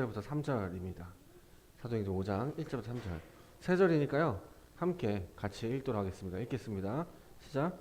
1절부터 3절입니다. 사도행전 5장 1절부터 3절. 세 절이니까요. 함께 같이 읽도록 하겠습니다. 읽겠습니다. 시작.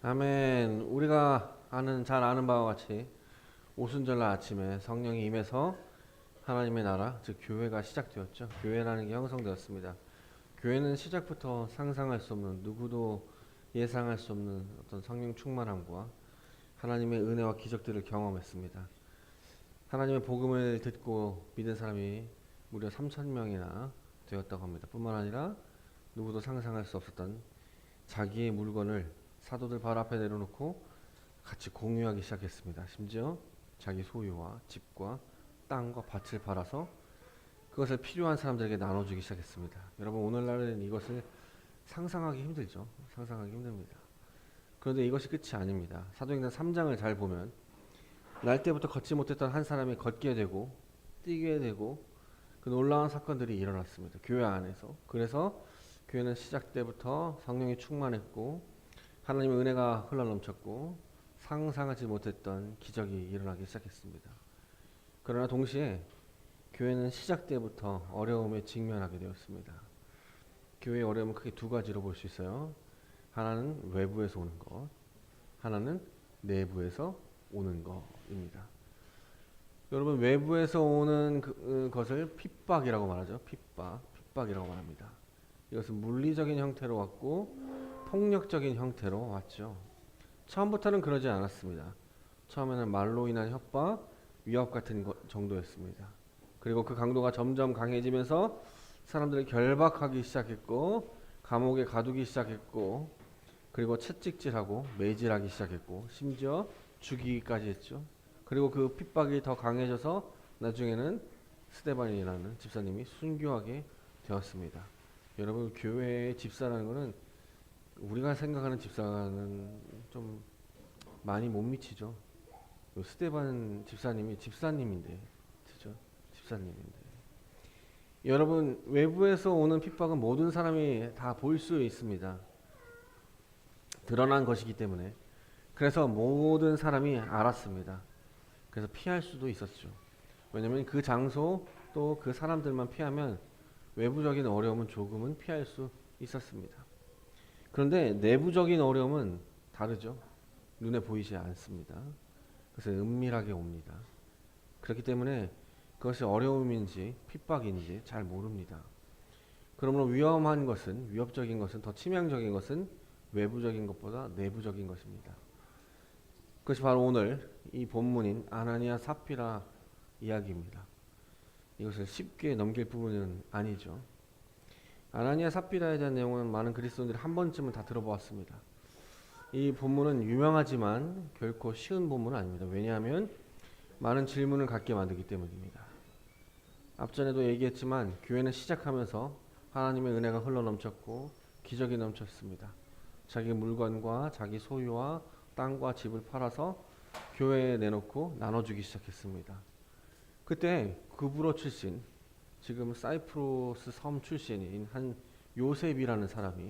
아멘. 우리가 잘 아는 바와 같이 오순절날 아침에 성령이 임해서 하나님의 나라, 즉 교회가 시작되었죠. 교회라는 게 형성되었습니다. 교회는 시작부터 상상할 수 없는, 누구도 예상할 수 없는 어떤 성령 충만함과 하나님의 은혜와 기적들을 경험했습니다. 하나님의 복음을 듣고 믿은 사람이 무려 3,000명이나 되었다고 합니다. 뿐만 아니라 누구도 상상할 수 없었던 자기의 물건을 사도들 발 앞에 내려놓고 같이 공유하기 시작했습니다. 심지어 자기 소유와 집과 땅과 밭을 팔아서 그것을 필요한 사람들에게 나눠주기 시작했습니다. 여러분, 오늘날은 이것을 상상하기 힘들죠. 상상하기 힘듭니다. 그런데 이것이 끝이 아닙니다. 사도행전 3장을 잘 보면 날 때부터 걷지 못했던 한 사람이 걷게 되고 뛰게 되고 그 놀라운 사건들이 일어났습니다. 교회 안에서. 그래서 교회는 시작 때부터 성령이 충만했고 하나님의 은혜가 흘러넘쳤고 상상하지 못했던 기적이 일어나기 시작했습니다. 그러나 동시에 교회는 시작 때부터 어려움에 직면하게 되었습니다. 교회의 어려움은 크게 두 가지로 볼 수 있어요. 하나는 외부에서 오는 것, 하나는 내부에서 오는 것입니다. 여러분, 외부에서 오는 것을 핍박이라고 말하죠. 핍박이라고 말합니다. 이것은 물리적인 형태로 왔고 폭력적인 형태로 왔죠. 처음부터는 그러지 않았습니다. 처음에는 말로 인한 협박, 위협 같은 정도였습니다. 그리고 그 강도가 점점 강해지면서 사람들을 결박하기 시작했고 감옥에 가두기 시작했고 그리고 채찍질하고 매질하기 시작했고 심지어 죽이기까지 했죠. 그리고 그 핍박이 더 강해져서 나중에는 스데반이라는 집사님이 순교하게 되었습니다. 여러분, 교회의 집사라는 것은 우리가 생각하는 집사는 좀 많이 못 미치죠. 스데반 집사님이 집사님인데, 그죠? 집사님인데. 여러분, 외부에서 오는 핍박은 모든 사람이 다 볼 수 있습니다. 드러난 것이기 때문에. 그래서 모든 사람이 알았습니다. 그래서 피할 수도 있었죠. 왜냐하면 그 장소 또 그 사람들만 피하면 외부적인 어려움은 조금은 피할 수 있었습니다. 그런데 내부적인 어려움은 다르죠. 눈에 보이지 않습니다. 그래서 은밀하게 옵니다. 그렇기 때문에 그것이 어려움인지 핍박인지 잘 모릅니다. 그러므로 위협적인 것은 더 치명적인 것은 외부적인 것보다 내부적인 것입니다. 그것이 바로 오늘 이 본문인 아나니아 삽비라 이야기입니다. 이것을 쉽게 넘길 부분은 아니죠. 아나니아 삽비라에 대한 내용은 많은 그리스도인들이 한 번쯤은 다 들어보았습니다. 이 본문은 유명하지만 결코 쉬운 본문은 아닙니다. 왜냐하면 많은 질문을 갖게 만들기 때문입니다. 앞전에도 얘기했지만 교회는 시작하면서 하나님의 은혜가 흘러넘쳤고 기적이 넘쳤습니다. 자기 물건과 자기 소유와 땅과 집을 팔아서 교회에 내놓고 나눠주기 시작했습니다. 그때 구브로 출신, 지금 사이프러스 섬 출신인 한 요셉이라는 사람이,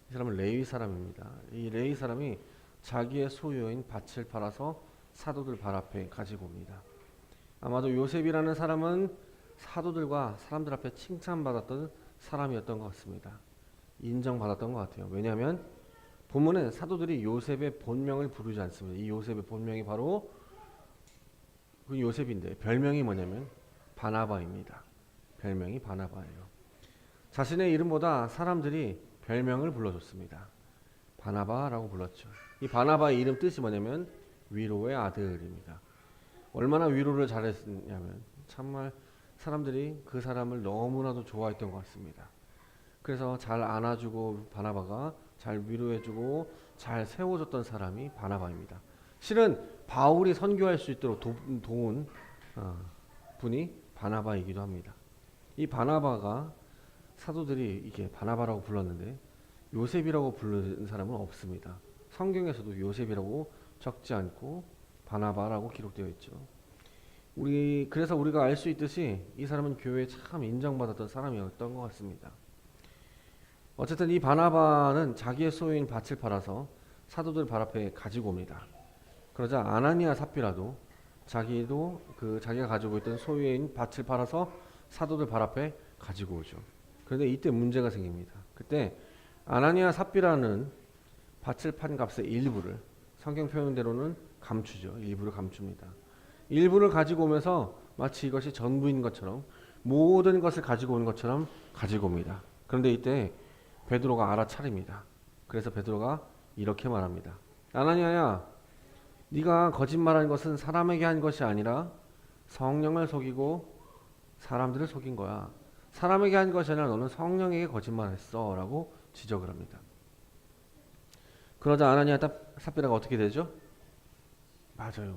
이 사람은 레위 사람입니다. 이 레위 사람이 자기의 소유인 밭을 팔아서 사도들 발 앞에 가지고 옵니다. 아마도 요셉이라는 사람은 사도들과 사람들 앞에 칭찬받았던 사람이었던 것 같습니다. 인정받았던 것 같아요. 왜냐하면 본문에 사도들이 요셉의 본명을 부르지 않습니다. 이 요셉의 본명이 바로 그 요셉인데 별명이 뭐냐면 바나바입니다. 별명이 바나바예요. 자신의 이름보다 사람들이 별명을 불러줬습니다. 바나바라고 불렀죠. 이 바나바의 이름 뜻이 뭐냐면 위로의 아들입니다. 얼마나 위로를 잘했냐면 정말 사람들이 그 사람을 너무나도 좋아했던 것 같습니다. 그래서 잘 안아주고 바나바가 잘 위로해주고 잘 세워줬던 사람이 바나바입니다. 실은 바울이 선교할 수 있도록 도운 분이 바나바이기도 합니다. 이 바나바가 사도들이 이게 바나바라고 불렀는데 요셉이라고 부르는 사람은 없습니다. 성경에서도 요셉이라고 적지 않고 바나바라고 기록되어 있죠. 그래서 우리가 알 수 있듯이 이 사람은 교회에 참 인정받았던 사람이었던 것 같습니다. 어쨌든 이 바나바는 자기의 소유인 밭을 팔아서 사도들 발 앞에 가지고 옵니다. 그러자 아나니아 삽비라도 자기가 가지고 있던 소유인 밭을 팔아서 사도들 발 앞에 가지고 오죠. 그런데 이때 문제가 생깁니다. 그때 아나니아 삽비라는 밭을 판 값의 일부를 성경 표현대로는 감추죠. 일부를 감춥니다. 일부를 가지고 오면서 마치 이것이 전부인 것처럼 모든 것을 가지고 오는 것처럼 가지고 옵니다. 그런데 이때 베드로가 알아차립니다. 그래서 베드로가 이렇게 말합니다. 아나니아야, 네가 거짓말한 것은 사람에게 한 것이 아니라 성령을 속이고 사람들을 속인 거야. 사람에게 한 것이 아니라 너는 성령에게 거짓말했어 라고 지적을 합니다. 그러자 아나니아 삽비라가 어떻게 되죠? 맞아요.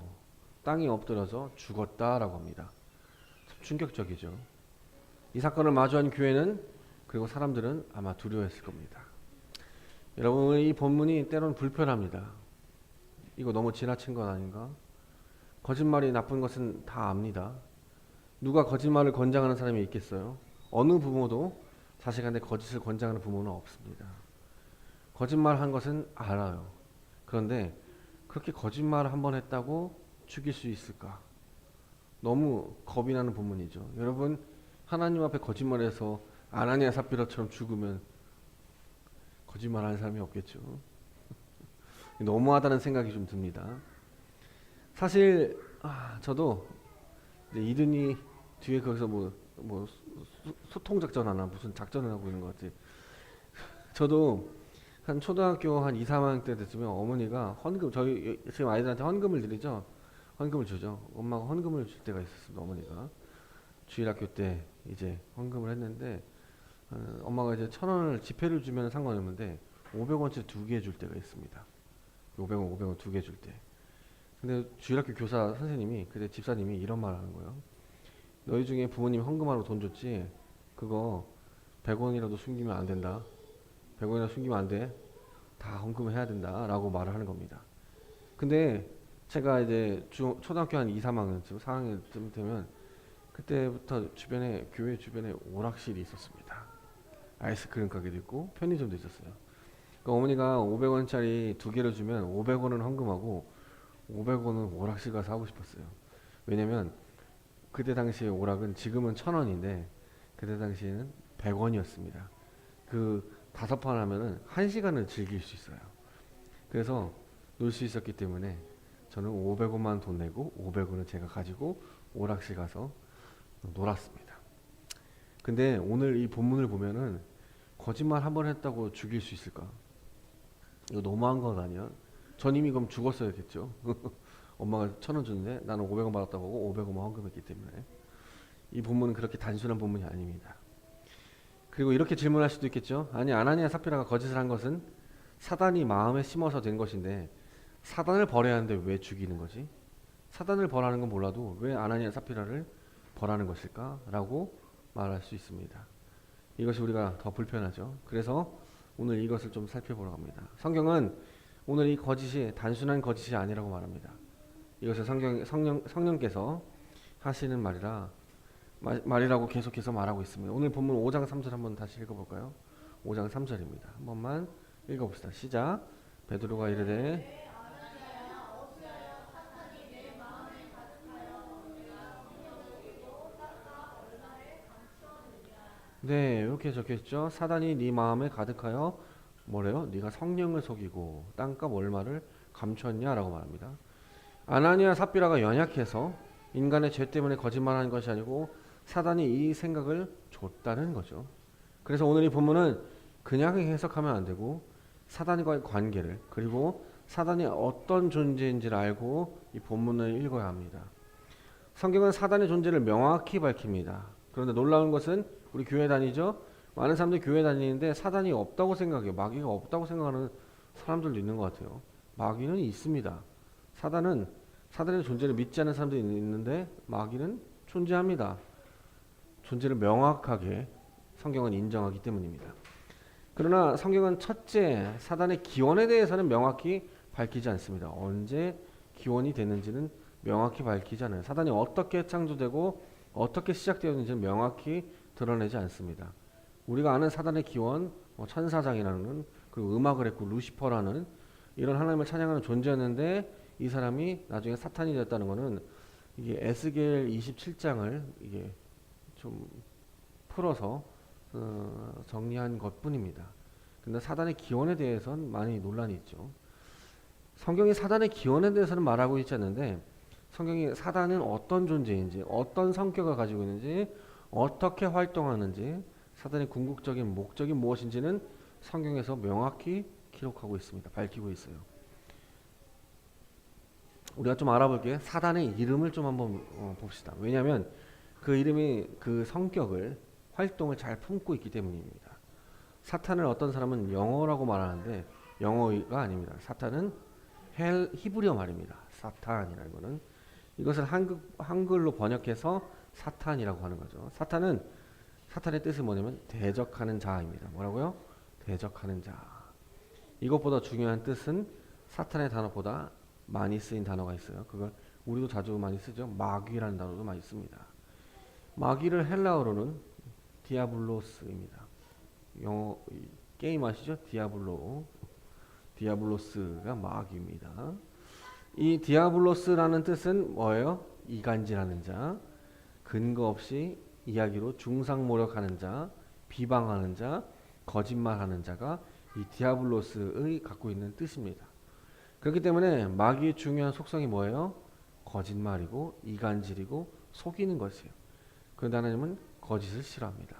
땅에 엎드려서 죽었다라고 합니다. 참 충격적이죠. 이 사건을 마주한 교회는 그리고 사람들은 아마 두려워했을 겁니다. 여러분, 이 본문이 때로는 불편합니다. 이거 너무 지나친 건 아닌가? 거짓말이 나쁜 것은 다 압니다. 누가 거짓말을 권장하는 사람이 있겠어요? 어느 부모도 자식한테 거짓을 권장하는 부모는 없습니다. 거짓말한 것은 알아요. 그런데 그렇게 거짓말을 한 번 했다고 죽일 수 있을까? 너무 겁이 나는 본문이죠. 여러분, 하나님 앞에 거짓말해서 아나니아 삽비라처럼 죽으면 거짓말하는 사람이 없겠죠. 너무하다는 생각이 좀 듭니다. 사실 저도 이제 이든이 뒤에 거기서 뭐 소통 작전 하나 무슨 작전을 하고 있는 것 같아. 저도 한 초등학교 한 2, 3학년 때 됐으면 어머니가 저희 지금 아이들한테 헌금을 드리죠. 헌금을 주죠. 엄마가 헌금을 줄 때가 있었습니다. 어머니가 주일학교 때 이제 헌금을 했는데 엄마가 이제 1,000원을 지폐를 주면 상관없는데 500원짜리 2개 줄 때가 있습니다. 500원 2개 줄 때. 근데 주일학교 교사 선생님이 그때 집사님이 이런 말을 하는 거예요. 너희 중에 부모님 헌금하러 돈 줬지? 그거 100원이라도 숨기면 안 된다. 100원이라도 숨기면 안 돼. 다 헌금을 해야 된다. 라고 말을 하는 겁니다. 근데 제가 이제 초등학교 한 2, 3학년쯤, 4학년쯤 되면 그때부터 교회 주변에 오락실이 있었습니다. 아이스크림 가게도 있고 편의점도 있었어요. 그러니까 어머니가 500원짜리 2개를 주면 500원은 헌금하고 500원은 오락실 가서 하고 싶었어요. 왜냐면 그때 당시에 오락은 지금은 1,000원인데 그때 당시에는 100원이었습니다. 그 5판 하면은 1시간을 즐길 수 있어요. 그래서 놀 수 있었기 때문에 저는 500원만 돈 내고 500원을 제가 가지고 오락실 가서 놀았습니다. 근데 오늘 이 본문을 보면은 거짓말 한 번 했다고 죽일 수 있을까? 이거 너무한 것 아니야? 전 이미 그럼 죽었어야겠죠. 엄마가 1,000원 줬는데 나는 500원 받았다고 하고 500원만 헌금했기 때문에. 이 본문은 그렇게 단순한 본문이 아닙니다. 그리고 이렇게 질문할 수도 있겠죠. 아니, 아나니아 삽비라가 거짓을 한 것은 사단이 마음에 심어서 된 것인데 사단을 벌해야 하는데 왜 죽이는 거지? 사단을 벌하는 건 몰라도 왜 아나니아 삽비라를 벌하는 것일까? 라고 말할 수 있습니다. 이것이 우리가 더 불편하죠. 그래서 오늘 이것을 좀 살펴보러 갑니다. 성경은 오늘 이 거짓이 단순한 거짓이 아니라고 말합니다. 이것을 성령께서 하시는 말이라고 계속해서 말하고 있습니다. 오늘 본문 5장 3절 한번 다시 읽어볼까요? 5장 3절입니다. 한 번만 읽어봅시다. 시작. 베드로가 이르되 네, 이렇게 적혀있죠. 사단이 네 마음에 가득하여 뭐래요? 네가 성령을 속이고 땅값 얼마를 감추었냐라고 말합니다. 아나니아 삽비라가 연약해서 인간의 죄 때문에 거짓말하는 것이 아니고 사단이 이 생각을 줬다는 거죠. 그래서 오늘 이 본문은 그냥 해석하면 안 되고 사단과의 관계를 그리고 사단이 어떤 존재인지를 알고 이 본문을 읽어야 합니다. 성경은 사단의 존재를 명확히 밝힙니다. 그런데 놀라운 것은 우리 교회 다니죠? 많은 사람들이 교회 다니는데 사단이 없다고 생각해요. 마귀가 없다고 생각하는 사람들도 있는 것 같아요. 마귀는 있습니다. 사단의 존재를 믿지 않는 사람들이 있는데 마귀는 존재합니다. 존재를 명확하게 성경은 인정하기 때문입니다. 그러나 성경은 첫째, 사단의 기원에 대해서는 명확히 밝히지 않습니다. 언제 기원이 됐는지는 명확히 밝히지 않아요. 사단이 어떻게 창조되고 어떻게 시작되었는지는 명확히 드러내지 않습니다. 우리가 아는 사단의 기원, 천사장이라는, 그리고 음악을 했고 루시퍼라는 이런 하나님을 찬양하는 존재였는데, 이 사람이 나중에 사탄이 되었다는 것은 이게 에스겔 27장을 이게 좀 풀어서 정리한 것뿐입니다. 근데 사단의 기원에 대해서는 많이 논란이 있죠. 성경이 사단의 기원에 대해서는 말하고 있지 않는데, 성경이 사단은 어떤 존재인지, 어떤 성격을 가지고 있는지, 어떻게 활동하는지, 사단의 궁극적인 목적이 무엇인지는 성경에서 명확히 기록하고 있습니다. 밝히고 있어요. 우리가 좀 알아볼게요. 사단의 이름을 좀 한번 봅시다. 왜냐하면 그 이름이 그 성격을, 활동을 잘 품고 있기 때문입니다. 사탄을 어떤 사람은 영어라고 말하는데 영어가 아닙니다. 사탄은 히브리어 말입니다. 사탄이라는 것은, 이것을 한글로 번역해서 사탄이라고 하는 거죠. 사탄의 뜻이 뭐냐면 대적하는 자입니다. 뭐라고요? 대적하는 자. 이것보다 중요한 뜻은 사탄의 단어보다 많이 쓰인 단어가 있어요. 그걸 우리도 자주 많이 쓰죠. 마귀라는 단어도 많이 씁니다. 마귀를 헬라어로는 디아블로스입니다. 영어 게임 아시죠? 디아블로스가 마귀입니다. 이 디아블로스라는 뜻은 뭐예요? 이간질하는 자, 근거 없이 이야기로 중상모략하는 자, 비방하는 자, 거짓말하는 자가 이 디아블로스의 갖고 있는 뜻입니다. 그렇기 때문에 마귀의 중요한 속성이 뭐예요? 거짓말이고 이간질이고 속이는 것이에요. 그런데 하나님은 거짓을 싫어합니다.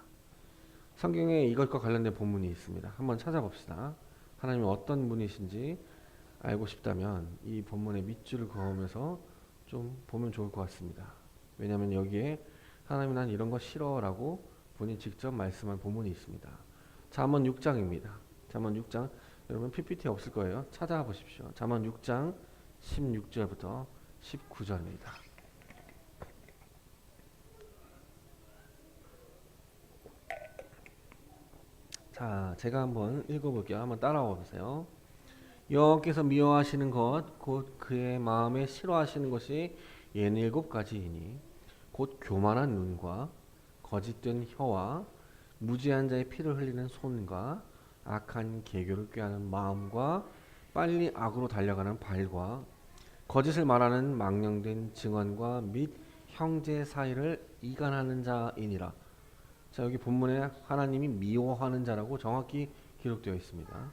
성경에 이것과 관련된 본문이 있습니다. 한번 찾아봅시다. 하나님이 어떤 분이신지 알고 싶다면 이 본문의 밑줄을 그으면서 좀 보면 좋을 것 같습니다. 왜냐하면 여기에 하나님 난 이런 거 싫어라고 본인이 직접 말씀한 본문이 있습니다. 잠언 6장입니다. 잠언 6장, 여러분 PPT 없을 거예요. 찾아보십시오. 잠언 6장 16절부터 19절입니다. 자, 제가 한번 읽어볼게요. 한번 따라와 보세요. 여호와께서 미워하시는 것, 곧 그의 마음에 싫어하시는 것이 67가지이니 곧 교만한 눈과 거짓된 혀와 무지한 자의 피를 흘리는 손과 악한 계교를 꾀하는 마음과 빨리 악으로 달려가는 발과 거짓을 말하는 망령된 증언과 및 형제 사이를 이간하는 자이니라. 자, 여기 본문에 하나님이 미워하는 자라고 정확히 기록되어 있습니다.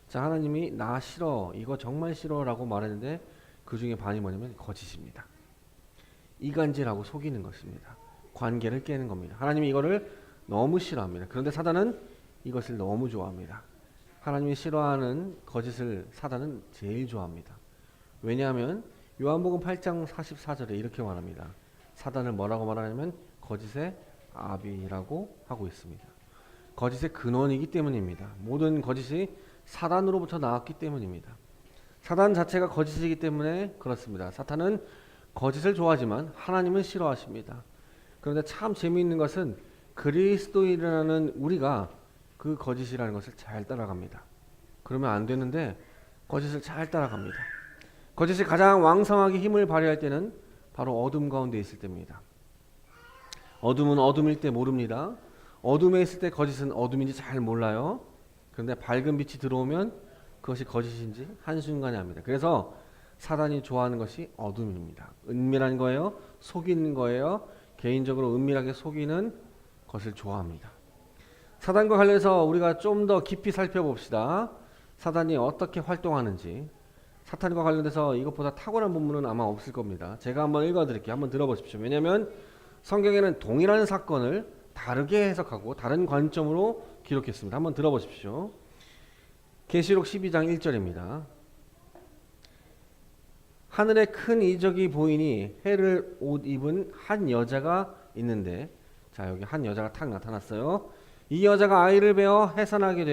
자, 하나님이 나 싫어, 이거 정말 싫어라고 말했는데 그 중에 반이 뭐냐면 거짓입니다. 이간질하고 속이는 것입니다. 관계를 깨는 겁니다. 하나님이 이거를 너무 싫어합니다. 그런데 사단은 이것을 너무 좋아합니다. 하나님이 싫어하는 거짓을 사단은 제일 좋아합니다. 왜냐하면 요한복음 8장 44절에 이렇게 말합니다. 사단을 뭐라고 말하냐면 거짓의 아비라고 하고 있습니다. 거짓의 근원이기 때문입니다. 모든 거짓이 사단으로부터 나왔기 때문입니다. 사단 자체가 거짓이기 때문에 그렇습니다. 사탄은 거짓을 좋아하지만 하나님은 싫어하십니다. 그런데 참 재미있는 것은 그리스도인이라는 우리가 그 거짓이라는 것을 잘 따라갑니다. 그러면 안 되는데 거짓을 잘 따라갑니다. 거짓이 가장 왕성하게 힘을 발휘할 때는 바로 어둠 가운데 있을 때입니다. 어둠은 어둠일 때 모릅니다. 어둠에 있을 때 거짓은 어둠인지 잘 몰라요. 그런데 밝은 빛이 들어오면 그것이 거짓인지 한순간에 압니다. 그래서 사단이 좋아하는 것이 어둠입니다. 은밀한 거예요. 속이는 거예요. 개인적으로 은밀하게 속이는 것을 좋아합니다. 사단과 관련해서 우리가 좀 더 깊이 살펴봅시다. 사단이 어떻게 활동하는지. 사탄과 관련돼서 이것보다 탁월한 본문은 아마 없을 겁니다. 제가 한번 읽어드릴게요. 한번 들어보십시오. 왜냐하면 성경에는 동일한 사건을 다르게 해석하고 다른 관점으로 기록했습니다. 한번 들어보십시오. 계시록 12장 1절입니다. 하늘에 큰 이적이 보이니 해를 옷 입은 한 여자가 있는데, 자, 여기 한 여자가 탁 나타났어요. 이 여자가 아이를 베어 해산하게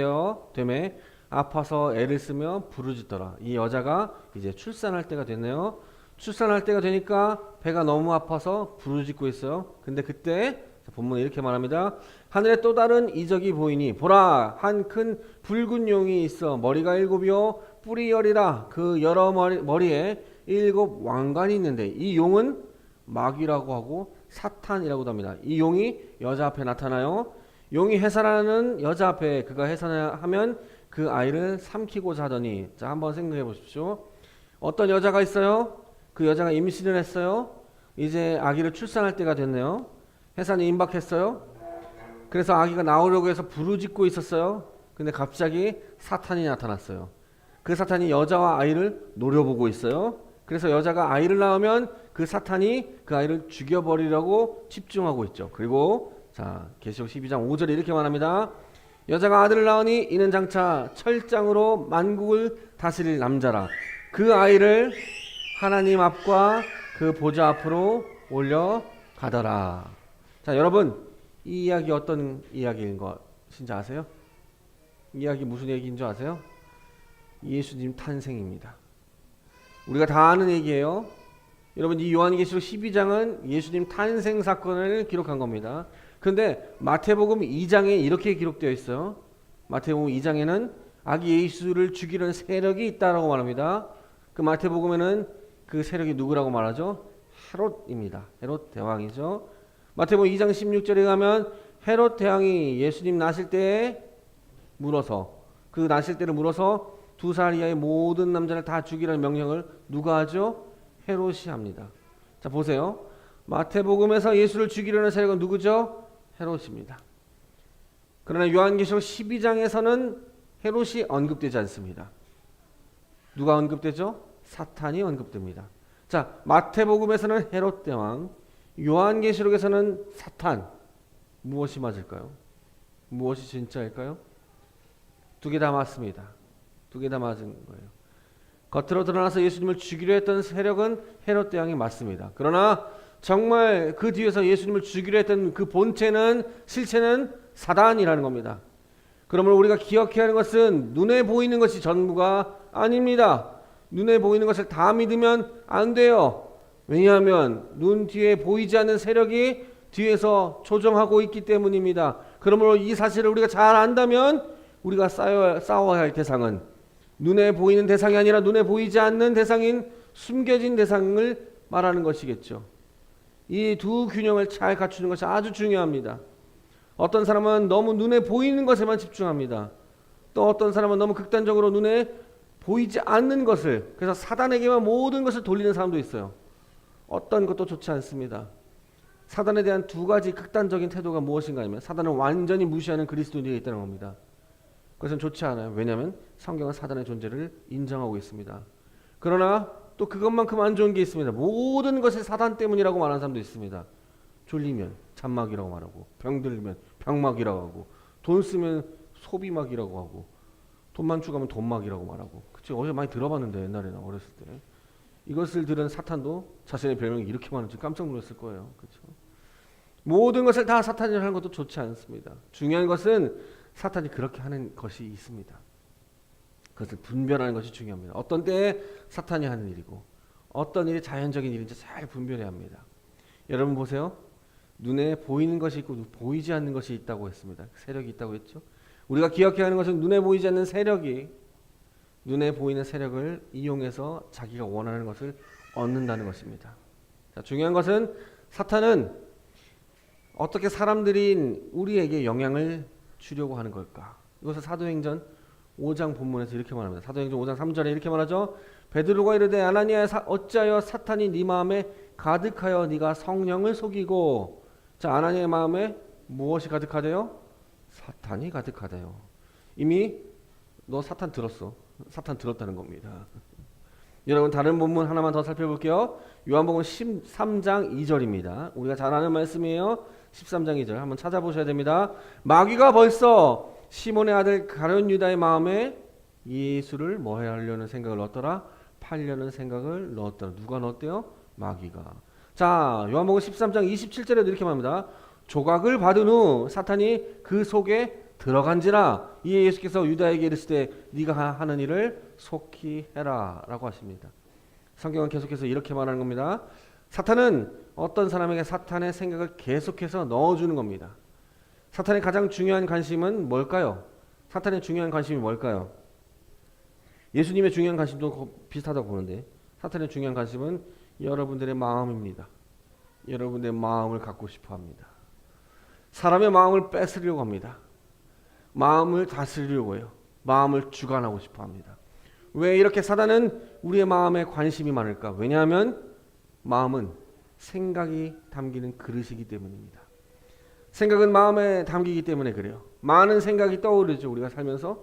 되매 아파서 애를 쓰며 부르짖더라. 이 여자가 이제 출산할 때가 됐네요. 출산할 때가 되니까 배가 너무 아파서 부르짖고 있어요. 근데 그때 본문에 이렇게 말합니다. 하늘에 또 다른 이적이 보이니 보라 한 큰 붉은 용이 있어 머리가 7이요 뿔이 10이라 그 여러 머리에 7 왕관이 있는데 이 용은 마귀라고 하고 사탄이라고도 합니다. 이 용이 여자 앞에 나타나요. 용이 해산하는 여자 앞에 그가 해산하면 그 아이를 삼키고자 하더니 자 한번 생각해 보십시오. 어떤 여자가 있어요. 그 여자가 임신을 했어요. 이제 아기를 출산할 때가 됐네요. 해산이 임박했어요. 그래서 아기가 나오려고 해서 부르짖고 있었어요. 근데 갑자기 사탄이 나타났어요. 그 사탄이 여자와 아이를 노려보고 있어요. 그래서 여자가 아이를 낳으면 그 사탄이 그 아이를 죽여버리려고 집중하고 있죠. 그리고 자 계시록 12장 5절에 이렇게 말합니다. 여자가 아들을 낳으니 이는 장차 철장으로 만국을 다스릴 남자라. 그 아이를 하나님 앞과 그 보좌 앞으로 올려가더라. 자 여러분 이 이야기 어떤 이야기인 것인지 아세요? 이 이야기 무슨 얘기인 줄 아세요? 예수님 탄생입니다. 우리가 다 아는 얘기예요. 여러분 이 요한계시록 12장은 예수님 탄생 사건을 기록한 겁니다. 그런데 마태복음 2장에 이렇게 기록되어 있어요. 마태복음 2장에는 아기 예수를 죽이려는 세력이 있다라고 말합니다. 그 마태복음에는 그 세력이 누구라고 말하죠? 헤롯입니다. 헤롯 대왕이죠. 마태복음 2장 16절에 가면 헤롯 대왕이 예수님 나실 때에 물어서 그 나실 때를 물어서 2살 이하의 모든 남자를 다 죽이라는 명령을 누가 하죠? 헤롯이 합니다. 자 보세요. 마태복음에서 예수를 죽이려는 세력은 누구죠? 헤롯입니다. 그러나 요한계시록 12장에서는 헤롯이 언급되지 않습니다. 누가 언급되죠? 사탄이 언급됩니다. 자 마태복음에서는 헤롯 대왕, 요한계시록에서는 사탄. 무엇이 맞을까요? 무엇이 진짜일까요? 두 개 다 맞습니다. 두 개 다 맞은 거예요. 겉으로 드러나서 예수님을 죽이려 했던 세력은 헤롯 대왕이 맞습니다. 그러나 정말 그 뒤에서 예수님을 죽이려 했던 그 본체는 실체는 사단이라는 겁니다. 그러므로 우리가 기억해야 하는 것은 눈에 보이는 것이 전부가 아닙니다. 눈에 보이는 것을 다 믿으면 안 돼요. 왜냐하면 눈 뒤에 보이지 않는 세력이 뒤에서 조정하고 있기 때문입니다. 그러므로 이 사실을 우리가 잘 안다면 우리가 싸워야 할 대상은 눈에 보이는 대상이 아니라 눈에 보이지 않는 대상인 숨겨진 대상을 말하는 것이겠죠. 이 두 균형을 잘 갖추는 것이 아주 중요합니다. 어떤 사람은 너무 눈에 보이는 것에만 집중합니다. 또 어떤 사람은 너무 극단적으로 눈에 보이지 않는 것을, 그래서 사단에게만 모든 것을 돌리는 사람도 있어요. 어떤 것도 좋지 않습니다. 사단에 대한 두 가지 극단적인 태도가 무엇인가 하면 사단을 완전히 무시하는 그리스도인이 있다는 겁니다. 그것은 좋지 않아요. 왜냐하면 성경은 사단의 존재를 인정하고 있습니다. 그러나 또 그것만큼 안 좋은 게 있습니다. 모든 것이 사단 때문이라고 말하는 사람도 있습니다. 졸리면 잠막이라고 말하고, 병들면 병막이라고 하고, 돈 쓰면 소비막이라고 하고, 돈만 추가하면 돈막이라고 말하고. 그치? 어제 많이 들어봤는데 옛날에는 어렸을 때. 이것을 들은 사탄도 자신의 별명이 이렇게 많은지 깜짝 놀랐을 거예요. 그렇죠? 모든 것을 다 사탄이 하는 것도 좋지 않습니다. 중요한 것은 사탄이 그렇게 하는 것이 있습니다. 그것을 분별하는 것이 중요합니다. 어떤 때에 사탄이 하는 일이고 어떤 일이 자연적인 일인지 잘 분별해야 합니다. 여러분 보세요. 눈에 보이는 것이 있고 보이지 않는 것이 있다고 했습니다. 세력이 있다고 했죠. 우리가 기억해야 하는 것은 눈에 보이지 않는 세력이 눈에 보이는 세력을 이용해서 자기가 원하는 것을 얻는다는 것입니다. 자, 중요한 것은 사탄은 어떻게 사람들인 우리에게 영향을 주려고 하는 걸까? 이것을 사도행전 5장 본문에서 이렇게 말합니다. 사도행전 5장 3절에 이렇게 말하죠. 베드로가 이르되 아나니야 어찌하여 사탄이 네 마음에 가득하여 네가 성령을 속이고. 자, 아나니아의 마음에 무엇이 가득하대요? 사탄이 가득하대요. 이미 너 사탄 들었어. 사탄 들었다는 겁니다. 여러분 다른 본문 하나만 더 살펴볼게요. 요한복음 13장 2절입니다. 우리가 잘 아는 말씀이에요. 13장 2절 한번 찾아보셔야 됩니다. 마귀가 벌써 시몬의 아들 가룟 유다의 마음에 예수를 뭐 하려는 생각을 넣었더라? 팔려는 생각을 넣었더라. 누가 넣었대요? 마귀가. 자, 요한복음 13장 27절에도 이렇게 말합니다. 조각을 받은 후 사탄이 그 속에 들어간지라. 이에 예수께서 유다에게 이르시되 네가 하는 일을 속히 해라 라고 하십니다. 성경은 계속해서 이렇게 말하는 겁니다. 사탄은 어떤 사람에게 사탄의 생각을 계속해서 넣어주는 겁니다. 사탄의 가장 중요한 관심은 뭘까요? 사탄의 중요한 관심이 뭘까요? 예수님의 중요한 관심도 비슷하다고 보는데 사탄의 중요한 관심은 여러분들의 마음입니다. 여러분들의 마음을 갖고 싶어 합니다. 사람의 마음을 뺏으려고 합니다. 마음을 다스리려고 해요. 마음을 주관하고 싶어 합니다. 왜 이렇게 사단은 우리의 마음에 관심이 많을까? 왜냐하면 마음은 생각이 담기는 그릇이기 때문입니다. 생각은 마음에 담기기 때문에 그래요. 많은 생각이 떠오르죠. 우리가 살면서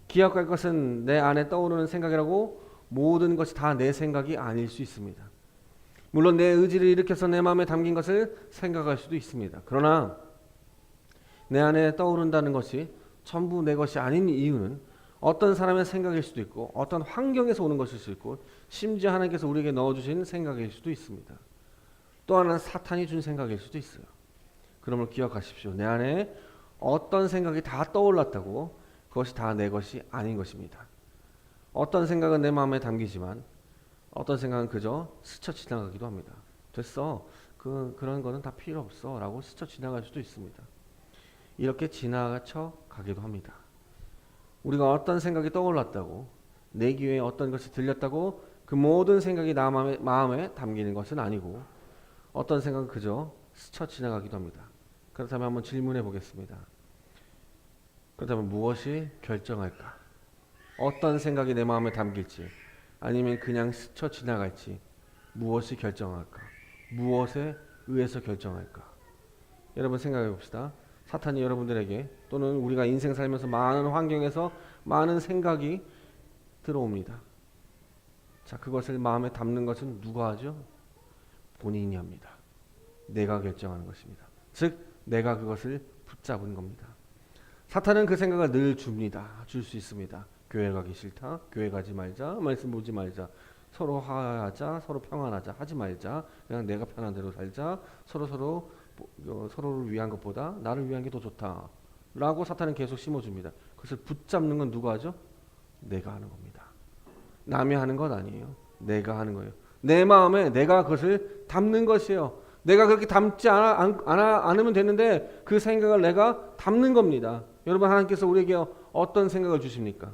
기억할 것은 내 안에 떠오르는 생각이라고 모든 것이 다 내 생각이 아닐 수 있습니다. 물론 내 의지를 일으켜서 내 마음에 담긴 것을 생각할 수도 있습니다. 그러나 내 안에 떠오른다는 것이 전부 내 것이 아닌 이유는 어떤 사람의 생각일 수도 있고 어떤 환경에서 오는 것일 수도 있고 심지어 하나님께서 우리에게 넣어주신 생각일 수도 있습니다. 또 하나는 사탄이 준 생각일 수도 있어요. 그러므로 기억하십시오. 내 안에 어떤 생각이 다 떠올랐다고 그것이 다 내 것이 아닌 것입니다. 어떤 생각은 내 마음에 담기지만 어떤 생각은 그저 스쳐 지나가기도 합니다. 됐어. 그런 거는 다 필요 없어 라고 스쳐 지나갈 수도 있습니다. 이렇게 지나쳐 가기도 합니다. 우리가 어떤 생각이 떠올랐다고 내 귀에 어떤 것이 들렸다고 그 모든 생각이 나 마음에 담기는 것은 아니고 어떤 생각은 그저 스쳐 지나가기도 합니다. 그렇다면 한번 질문해 보겠습니다. 그렇다면 무엇이 결정할까? 어떤 생각이 내 마음에 담길지 아니면 그냥 스쳐 지나갈지 무엇이 결정할까? 무엇에 의해서 결정할까? 여러분 생각해 봅시다. 사탄이 여러분들에게 또는 우리가 인생 살면서 많은 환경에서 많은 생각이 들어옵니다. 자, 그것을 마음에 담는 것은 누가 하죠? 본인이 합니다. 내가 결정하는 것입니다. 즉 내가 그것을 붙잡은 겁니다. 사탄은 그 생각을 늘 줍니다. 줄 수 있습니다. 교회 가기 싫다. 교회 가지 말자. 말씀 보지 말자. 서로 화해하자. 서로 평안하자. 하지 말자. 그냥 내가 편한 대로 살자. 서로를 위한 것보다 나를 위한 게 더 좋다. 라고 사탄은 계속 심어줍니다. 그것을 붙잡는 건 누가 하죠? 내가 하는 겁니다. 남이 하는 것 아니에요. 내가 하는 거예요. 내 마음에 내가 그것을 담는 것이에요. 내가 그렇게 담지 않으면 되는데 그 생각을 내가 담는 겁니다. 여러분 하나님께서 우리에게 어떤 생각을 주십니까?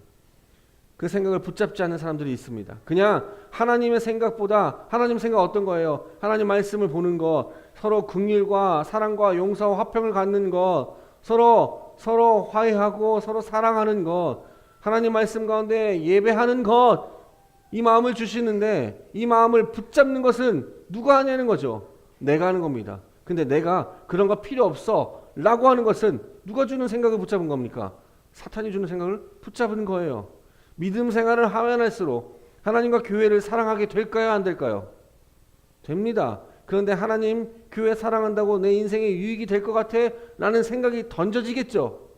그 생각을 붙잡지 않는 사람들이 있습니다. 그냥 하나님의 생각보다 하나님 생각 어떤 거예요? 하나님 말씀을 보는 것, 서로 긍휼과 사랑과 용서와 화평을 갖는 것, 서로 화해하고 서로 사랑하는 것, 하나님 말씀 가운데 예배하는 것, 이 마음을 주시는데 이 마음을 붙잡는 것은 누가 하냐는 거죠. 내가 하는 겁니다. 근데 내가 그런 거 필요 없어 라고 하는 것은 누가 주는 생각을 붙잡은 겁니까? 사탄이 주는 생각을 붙잡은 거예요. 믿음 생활을 하면 할수록 하나님과 교회를 사랑하게 될까요? 안 될까요? 됩니다. 그런데 하나님 교회 사랑한다고 내 인생에 유익이 될 것 같아? 라는 생각이 던져지겠죠.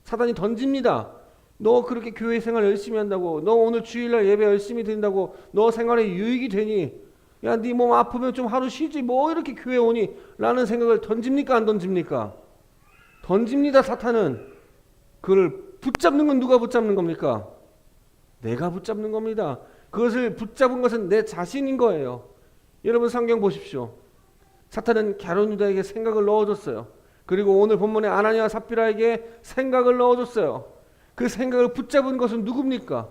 사단이 던집니다. 너 그렇게 교회 생활 열심히 한다고, 너 오늘 주일날 예배 열심히 드린다고 너 생활에 유익이 되니? 야, 네 몸 아프면 좀 하루 쉬지 뭐 이렇게 교회 오니? 라는 생각을 던집니까? 안 던집니까? 던집니다. 사탄은. 그걸 붙잡는 건 누가 붙잡는 겁니까? 내가 붙잡는 겁니다. 그것을 붙잡은 것은 내 자신인 거예요. 여러분 성경 보십시오. 사탄은 갸론 유다에게 생각을 넣어줬어요. 그리고 오늘 본문에 아나니아와 삽비라에게 생각을 넣어줬어요. 그 생각을 붙잡은 것은 누굽니까?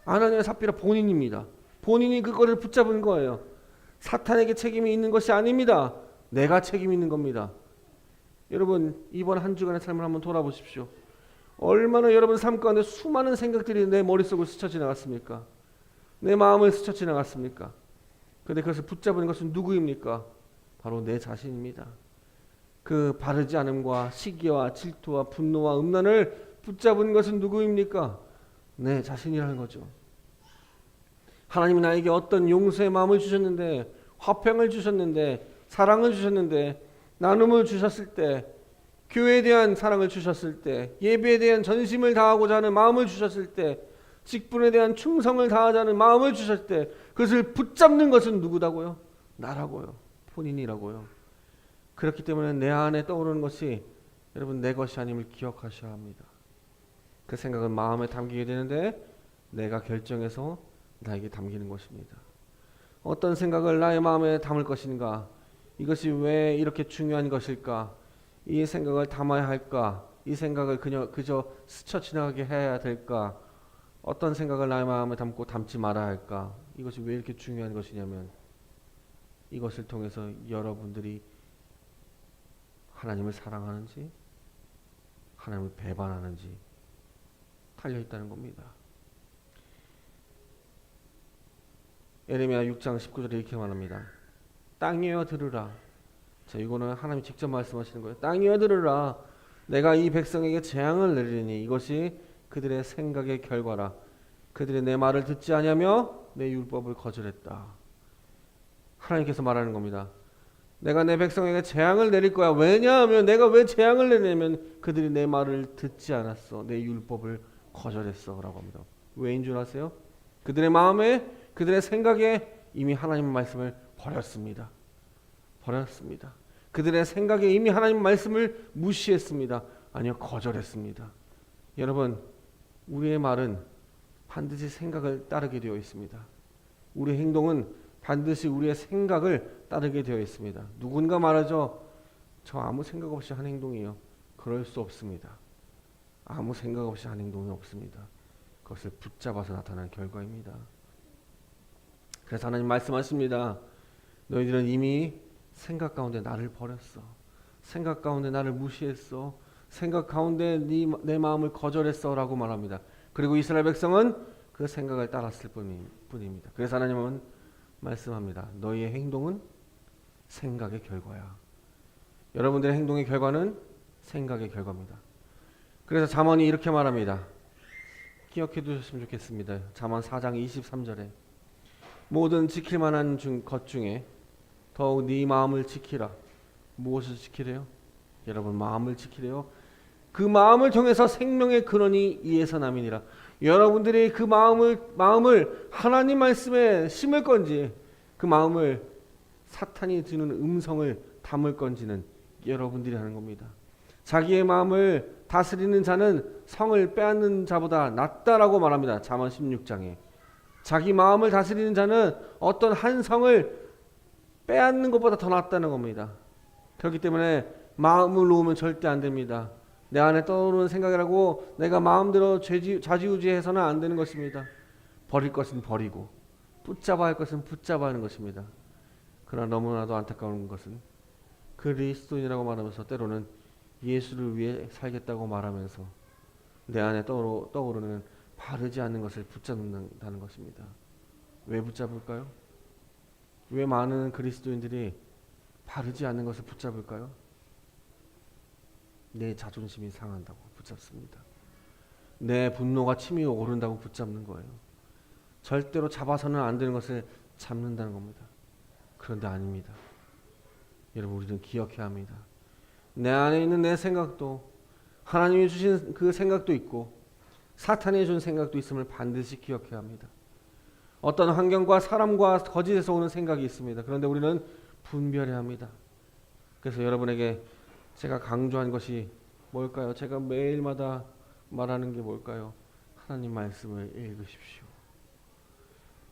아나니아와 삽비라 본인입니다. 본인이 그거를 붙잡은 거예요. 사탄에게 책임이 있는 것이 아닙니다. 내가 책임 있는 겁니다. 여러분 이번 한 주간의 삶을 한번 돌아보십시오. 얼마나 여러분 삶 가운데 수많은 생각들이 내 머릿속을 스쳐 지나갔습니까? 내 마음을 스쳐 지나갔습니까? 그런데 그것을 붙잡은 것은 누구입니까? 바로 내 자신입니다. 그 바르지 않음과 시기와 질투와 분노와 음란을 붙잡은 것은 누구입니까? 내 자신이라는 거죠. 하나님이 나에게 어떤 용서의 마음을 주셨는데, 화평을 주셨는데, 사랑을 주셨는데, 나눔을 주셨을 때, 교회에 대한 사랑을 주셨을 때, 예배에 대한 전심을 다하고자 하는 마음을 주셨을 때, 직분에 대한 충성을 다하자는 마음을 주셨을 때 그것을 붙잡는 것은 누구다고요? 나라고요. 본인이라고요. 그렇기 때문에 내 안에 떠오르는 것이 여러분 내 것이 아님을 기억하셔야 합니다. 그 생각은 마음에 담기게 되는데 내가 결정해서 나에게 담기는 것입니다. 어떤 생각을 나의 마음에 담을 것인가? 이것이 왜 이렇게 중요한 것일까? 이 생각을 담아야 할까? 이 생각을 그저 스쳐 지나가게 해야 될까? 어떤 생각을 나의 마음에 담고 담지 말아야 할까? 이것이 왜 이렇게 중요한 것이냐면 이것을 통해서 여러분들이 하나님을 사랑하는지 하나님을 배반하는지 달려 있다는 겁니다. 예레미야 6장 19절에 이렇게 말합니다. 땅이여 들으라. 자, 이거는 하나님이 직접 말씀하시는 거예요. 땅이여 들으라. 내가 이 백성에게 재앙을 내리니 이것이 그들의 생각의 결과라. 그들이 내 말을 듣지 아니하며 내 율법을 거절했다. 하나님께서 말하는 겁니다. 내가 내 백성에게 재앙을 내릴 거야. 왜냐하면 내가 왜 재앙을 내냐면 그들이 내 말을 듣지 않았어. 내 율법을 거절했어 라고 합니다. 왜인 줄 아세요? 그들의 마음에 그들의 생각에 이미 하나님의 말씀을 버렸습니다. 그들의 생각에 이미 하나님의 말씀을 무시했습니다. 아니요, 거절했습니다. 여러분, 우리의 말은 반드시 생각을 따르게 되어 있습니다. 우리의 행동은 반드시 우리의 생각을 따르게 되어 있습니다. 누군가 말하죠. 저 아무 생각 없이 한 행동이에요. 그럴 수 없습니다. 아무 생각 없이 한 행동이 없습니다. 그것을 붙잡아서 나타나는 결과입니다. 그래서 하나님 말씀하십니다. 너희들은 이미 생각 가운데 나를 버렸어. 생각 가운데 나를 무시했어. 생각 가운데 내 마음을 거절했어 라고 말합니다. 그리고 이스라엘 백성은 그 생각을 따랐을 뿐입니다. 그래서 하나님은 말씀합니다. 너희의 행동은 생각의 결과야. 여러분들의 행동의 결과는 생각의 결과입니다. 그래서 잠언이 이렇게 말합니다. 기억해 두셨으면 좋겠습니다. 잠언 4장 23절에 모든 지킬 만한 것 중에 더욱 네 마음을 지키라. 무엇을 지키래요? 여러분, 마음을 지키래요. 그 마음을 통해서 생명의 근원이 이에서 남이니라. 여러분들이 그 마음을 하나님 말씀에 심을 건지 그 마음을 사탄이 주는 음성을 담을 건지는 여러분들이 하는 겁니다. 자기의 마음을 다스리는 자는 성을 빼앗는 자보다 낫다라고 말합니다. 잠언 16장에. 자기 마음을 다스리는 자는 어떤 한 성을 빼앗는 것보다 더 낫다는 겁니다. 그렇기 때문에 마음을 놓으면 절대 안 됩니다. 내 안에 떠오르는 생각이라고 내가 마음대로 좌지우지해서는 안 되는 것입니다. 버릴 것은 버리고 붙잡아야 할 것은 붙잡아야 하는 것입니다. 그러나 너무나도 안타까운 것은 그리스도인이라고 말하면서 때로는 예수를 위해 살겠다고 말하면서 내 안에 떠오르는 바르지 않는 것을 붙잡는다는 것입니다. 왜 붙잡을까요? 왜 많은 그리스도인들이 바르지 않는 것을 붙잡을까요? 내 자존심이 상한다고 붙잡습니다. 내 분노가 치밀어 오른다고 붙잡는 거예요. 절대로 잡아서는 안 되는 것을 잡는다는 겁니다. 그런데 아닙니다. 여러분, 우리는 기억해야 합니다. 내 안에 있는 내 생각도 하나님이 주신 그 생각도 있고 사탄이 준 생각도 있음을 반드시 기억해야 합니다. 어떤 환경과 사람과 거짓에서 오는 생각이 있습니다. 그런데 우리는 분별해야 합니다. 그래서 여러분에게 제가 강조한 것이 뭘까요? 제가 매일마다 말하는 게 뭘까요? 하나님 말씀을 읽으십시오.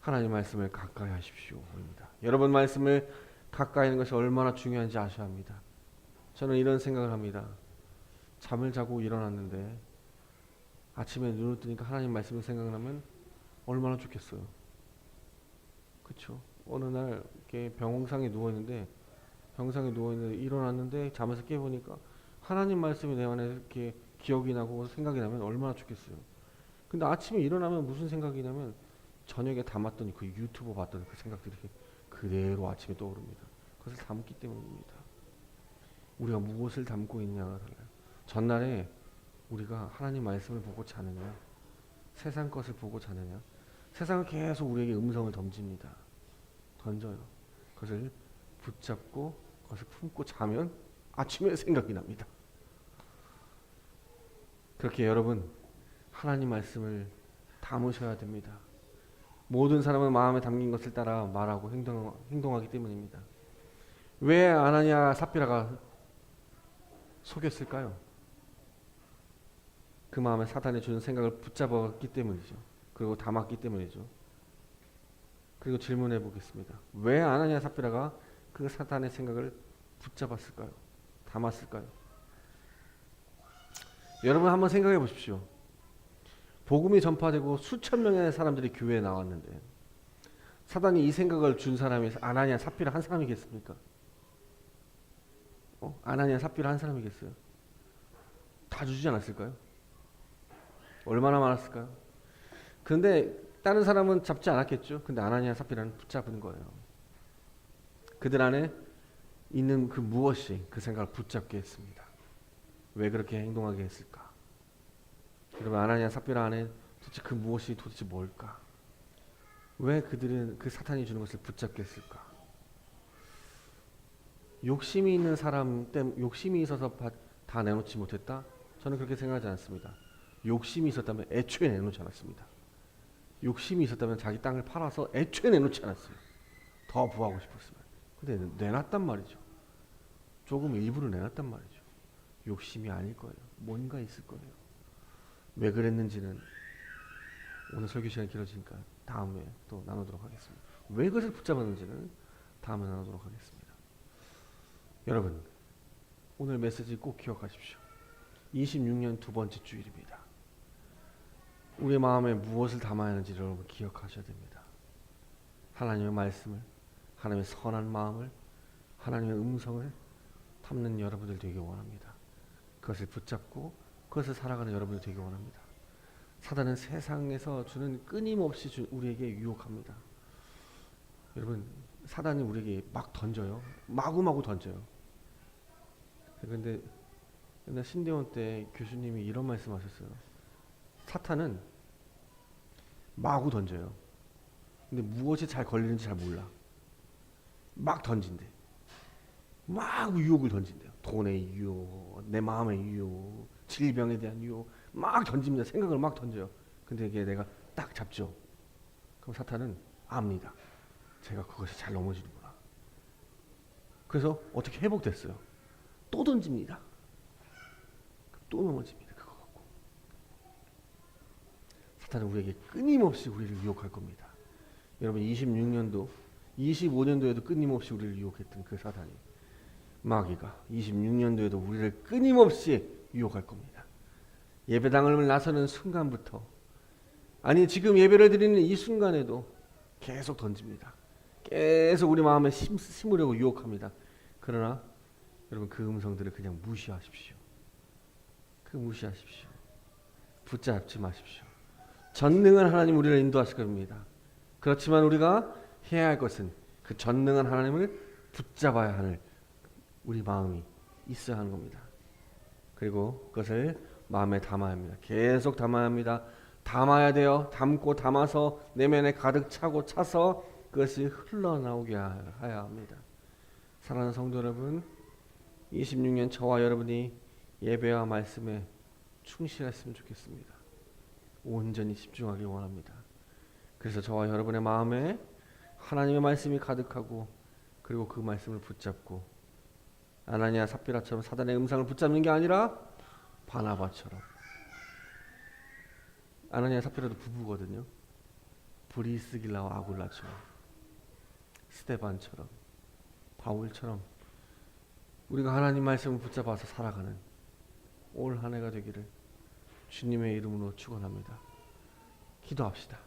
하나님 말씀을 가까이 하십시오. 입니다. 여러분 말씀을 가까이 하는 것이 얼마나 중요한지 아셔야 합니다. 저는 이런 생각을 합니다. 잠을 자고 일어났는데 아침에 눈을 뜨니까 하나님 말씀이 생각나면 얼마나 좋겠어요. 그렇죠? 어느 날 이렇게 병상에 누워있는데 일어났는데 잠에서 깨보니까 하나님 말씀이 내 안에 이렇게 기억이 나고 생각이 나면 얼마나 좋겠어요. 근데 아침에 일어나면 무슨 생각이 나면 저녁에 담았던 그 유튜브 봤던 그 생각들이 그대로 아침에 떠오릅니다. 그것을 담기 때문입니다. 우리가 무엇을 담고 있냐가 달라요. 전날에 우리가 하나님 말씀을 보고 자느냐, 세상 것을 보고 자느냐. 세상은 계속 우리에게 음성을 던져요. 그것을 붙잡고 그것을 품고 자면 아침에 생각이 납니다. 그렇게 여러분, 하나님 말씀을 담으셔야 됩니다. 모든 사람은 마음에 담긴 것을 따라 말하고 행동하기 때문입니다. 왜 아나니아 삽비라가 속였을까요? 그 마음에 사탄이 주는 생각을 붙잡았기 때문이죠. 그리고 담았기 때문이죠. 그리고 질문해 보겠습니다. 왜 아나니아 삽비라가 그 사탄의 생각을 붙잡았을까요? 담았을까요? 여러분 한번 생각해 보십시오. 복음이 전파되고 수천 명의 사람들이 교회에 나왔는데 사단이 이 생각을 준 사람이 아나니아 삽비라 한 사람이겠습니까? 아나니아 삽비라 한 사람이겠어요? 다 주지 않았을까요? 얼마나 많았을까요? 그런데 다른 사람은 잡지 않았겠죠. 근데 아나니아 삽비라는 붙잡은 거예요. 그들 안에 있는 그 무엇이 그 생각을 붙잡게 했습니다. 왜 그렇게 행동하게 했을까? 여러분 아나니아 삽비라 안에 도대체 그 무엇이 도대체 뭘까? 왜 그들은 그 사탄이 주는 것을 붙잡게 했을까? 욕심이 있는 사람 때문에 욕심이 있어서 다 내놓지 못했다? 저는 그렇게 생각하지 않습니다. 욕심이 있었다면 애초에 내놓지 않았습니다. 욕심이 있었다면 자기 땅을 팔아서 애초에 내놓지 않았어요. 더 부하고 싶었으면. 근데 내놨단 말이죠. 조금 일부러 내놨단 말이죠. 욕심이 아닐 거예요. 뭔가 있을 거예요. 왜 그랬는지는 오늘 설교 시간이 길어지니까 다음에 또 나누도록 하겠습니다. 왜 그것을 붙잡았는지는 다음에 나누도록 하겠습니다. 여러분 오늘 메시지 꼭 기억하십시오. 26년 두 번째 주일입니다. 우리 마음에 무엇을 담아야 하는지 여러분 기억하셔야 됩니다. 하나님의 말씀을, 하나님의 선한 마음을, 하나님의 음성을 담는 여러분들 되기 원합니다. 그것을 붙잡고 그것을 살아가는 여러분들 되기 원합니다. 사단은 세상에서 주는 끊임없이 우리에게 유혹합니다. 여러분 사단이 우리에게 막 던져요. 마구마구 던져요. 그런데 옛날 신대원 때 교수님이 이런 말씀하셨어요. 사탄은 마구 던져요. 근데 무엇이 잘 걸리는지 잘 몰라. 막 던진대. 막 유혹을 던진대요. 돈의 유혹, 내 마음의 유혹, 질병에 대한 유혹 막 던집니다. 생각을 막 던져요. 근데 이게 내가 딱 잡죠. 그럼 사탄은 압니다. 제가 그것이 잘 넘어지는구나. 그래서 어떻게 회복됐어요? 또 던집니다. 또 넘어집니다. 그거 갖고. 사탄은 우리에게 끊임없이 우리를 유혹할 겁니다. 여러분 26년도, 25년도에도 끊임없이 우리를 유혹했던 그 사탄이 마귀가 26년도에도 우리를 끊임없이 유혹할 겁니다. 예배당을 나서는 순간부터 아니 지금 예배를 드리는 이 순간에도 계속 던집니다. 계속 우리 마음에 심으려고 유혹합니다. 그러나 여러분 그 음성들을 그냥 무시하십시오. 무시하십시오. 붙잡지 마십시오. 전능한 하나님 우리를 인도하실 겁니다. 그렇지만 우리가 해야 할 것은 그 전능한 하나님을 붙잡아야 하는 우리 마음이 있어야 하는 겁니다. 그리고 그것을 마음에 담아야 합니다. 계속 담아야 합니다. 담아야 돼요. 담고 담아서 내면에 가득 차고 차서 그것이 흘러나오게 해야 합니다. 사랑하는 성도 여러분, 26년 저와 여러분이 예배와 말씀에 충실했으면 좋겠습니다. 온전히 집중하길 원합니다. 그래서 저와 여러분의 마음에 하나님의 말씀이 가득하고 그리고 그 말씀을 붙잡고 아나니아 삽비라처럼 사단의 음성을 붙잡는 게 아니라 바나바처럼 아나니아 삽비라도 부부거든요. 브리스길라와 아굴라처럼 스데반처럼 바울처럼 우리가 하나님 말씀을 붙잡아서 살아가는 올 한 해가 되기를 주님의 이름으로 축원합니다. 기도합시다.